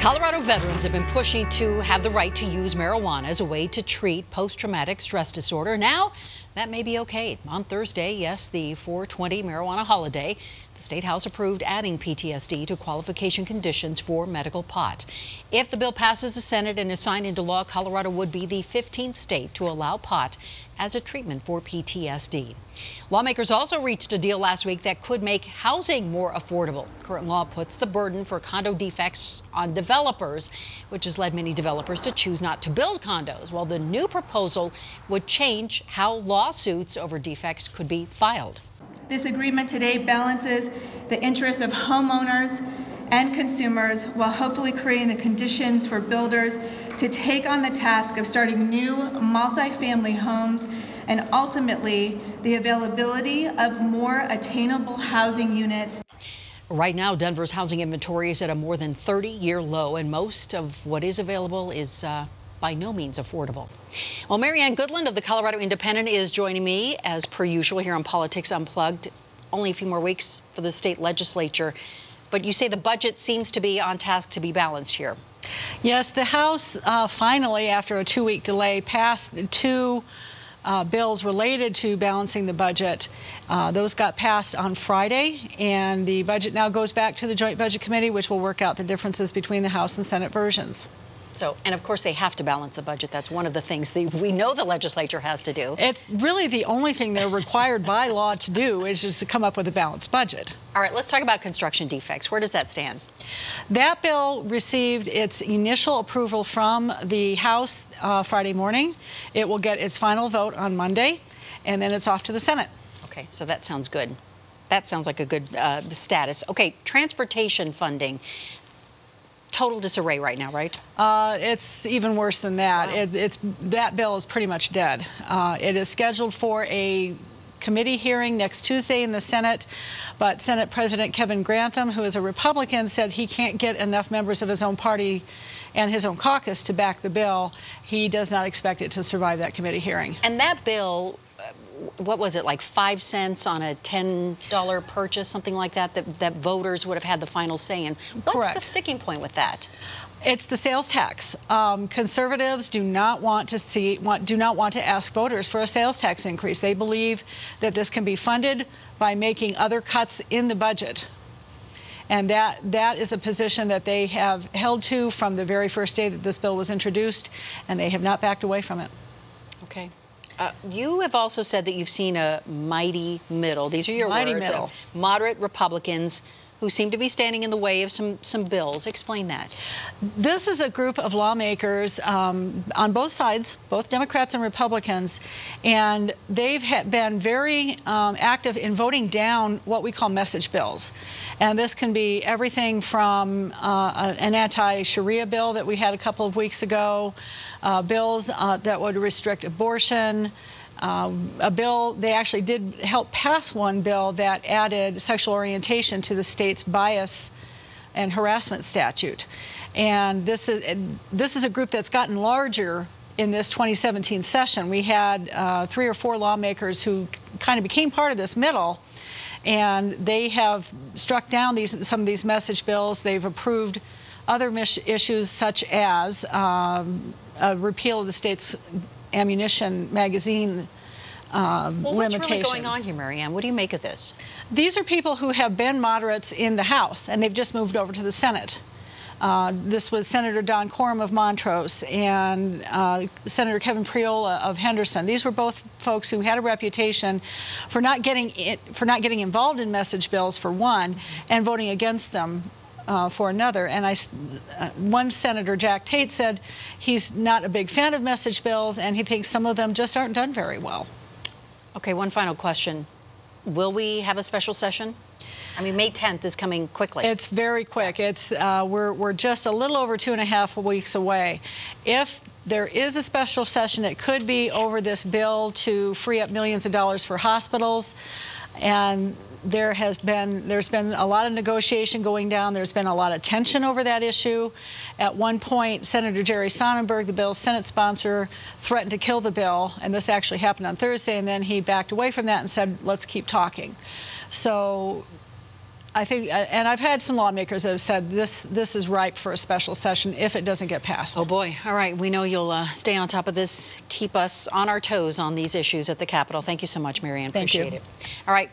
Colorado veterans have been pushing to have the right to use marijuana as a way to treat post-traumatic stress disorder. Now, that may be okayed. On Thursday, yes, the 4/20 marijuana holiday, the State House approved adding PTSD to qualification conditions for medical pot. If the bill passes the Senate and is signed into law, Colorado would be the 15th state to allow pot as a treatment for PTSD. Lawmakers also reached a deal last week that could make housing more affordable. Current law puts the burden for condo defects on developers, which has led many developers to choose not to build condos. While the new proposal would change how lawsuits over defects could be filed. This agreement today balances the interests of homeowners and consumers while hopefully creating the conditions for builders to take on the task of starting new multifamily homes and ultimately the availability of more attainable housing units. Right now, Denver's housing inventory is at a more than 30-year low, and most of what is available is by no means affordable. Well, Marianne Goodland of the Colorado Independent is joining me as per usual here on Politics Unplugged. Only a few more weeks for the state legislature, but you say the budget seems to be on task to be balanced here. Yes, the House finally, after a 2-week delay, passed two bills related to balancing the budget. Those got passed on Friday, and the budget now goes back to the Joint Budget Committee, which will work out the differences between the House and Senate versions. So, and of course, they have to balance the budget. That's one of the things that we know the legislature has to do. It's really the only thing they're required by law to do is just to come up with a balanced budget. All right, let's talk about construction defects. Where does that stand? That bill received its initial approval from the House Friday morning. It will get its final vote on Monday, and then it's off to the Senate. Okay, so that sounds good. That sounds like a good status. Okay, transportation funding. Total disarray right now, right? It's even worse than that. Wow. That bill is pretty much dead. It is scheduled for a committee hearing next Tuesday in the Senate, but Senate President Kevin Grantham, who is a Republican, said he can't get enough members of his own party and his own caucus to back the bill. He does not expect it to survive that committee hearing. And that bill, what was it, like 5 cents on a $10 purchase, something like that, that voters would have had the final say in. What's Correct. The sticking point with that? It's the sales tax. Conservatives do not want to ask voters for a sales tax increase. They believe that this can be funded by making other cuts in the budget. And that is a position that they have held to from the very first day that this bill was introduced, and they have not backed away from it. Okay. You have also said that you've seen a mighty middle. These are your mighty words. Middle. Moderate Republicans who seem to be standing in the way of some bills. Explain that. This is a group of lawmakers on both sides, both Democrats and Republicans, and they've been very active in voting down what we call message bills. And this can be everything from an anti-Sharia bill that we had a couple of weeks ago, bills that would restrict abortion, a bill, they actually did help pass one bill that added sexual orientation to the state's bias and harassment statute. And this is a group that's gotten larger in this 2017 session. We had 3 or 4 lawmakers who kind of became part of this middle, and they have struck down some of these message bills. They've approved other issues such as a repeal of the state's ammunition magazine limitation. What's really going on here, Marianne? What do you make of this? These are people who have been moderates in the House, and they've just moved over to the Senate. This was Senator Don Quorum of Montrose and Senator Kevin Priola of Henderson. These were both folks who had a reputation for not getting involved in message bills, for one, and voting against them for another. And one Senator, Jack Tate, said he's not a big fan of message bills, and he thinks some of them just aren't done very well. Okay, one final question. Will we have a special session? I mean, May 10th is coming quickly. It's very quick. It's we're just a little over 2.5 weeks away. If there is a special session, it could be over this bill to free up millions of dollars for hospitals. And there's been a lot of negotiation going down. There's been a lot of tension over that issue. At one point, Senator Jerry Sonnenberg, the bill's Senate sponsor, threatened to kill the bill, and this actually happened on Thursday, and then he backed away from that and said, let's keep talking. So I think, and I've had some lawmakers that have said this is ripe for a special session if it doesn't get passed. Oh boy. All right. We know you'll stay on top of this, keep us on our toes on these issues at the Capitol. Thank you so much, Marianne. Appreciate it. All right.